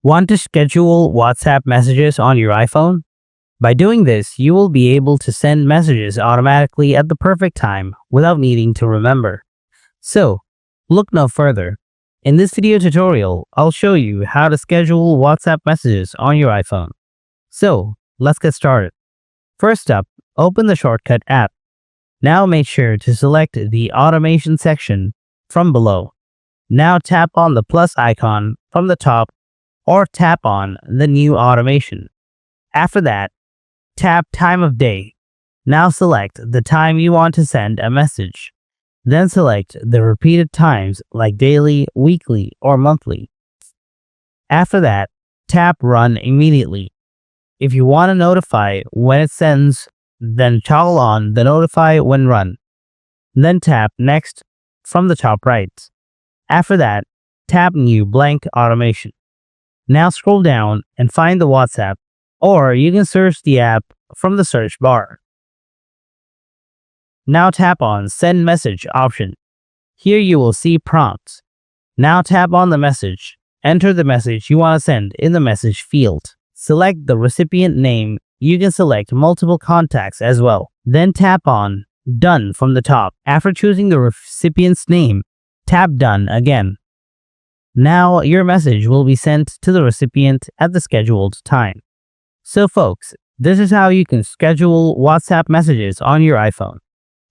Want to schedule WhatsApp messages on your iPhone? By doing this, you will be able to send messages automatically at the perfect time without needing to remember. So, look no further. In this video tutorial, I'll show you how to schedule WhatsApp messages on your iPhone. So, let's get started. First up, open the Shortcut app. Now make sure to select the Automation section from below. Now tap on the plus icon from the top or tap on the new automation. After that, tap Time of Day. Now select the time you want to send a message. Then select the repeated times like daily, weekly, or monthly. After that, tap Run immediately. If you want to notify when it sends, then toggle on the Notify When Run. Then tap Next from the top right. After that, tap New Blank Automation. Now scroll down and find the WhatsApp, or you can search the app from the search bar. Now tap on Send Message option. Here you will see prompts. Now tap on the message. Enter the message you want to send in the message field. Select the recipient name. You can select multiple contacts as well. Then tap on Done from the top. After choosing the recipient's name, tap Done again. Now your message will be sent to the recipient at the scheduled time. So folks, this is how you can schedule WhatsApp messages on your iPhone.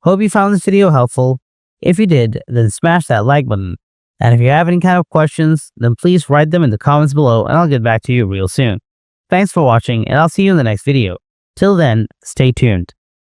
Hope you found this video helpful. If you did, then smash that like button. And if you have any kind of questions, then please write them in the comments below and I'll get back to you real soon. Thanks for watching and I'll see you in the next video. Till then, stay tuned.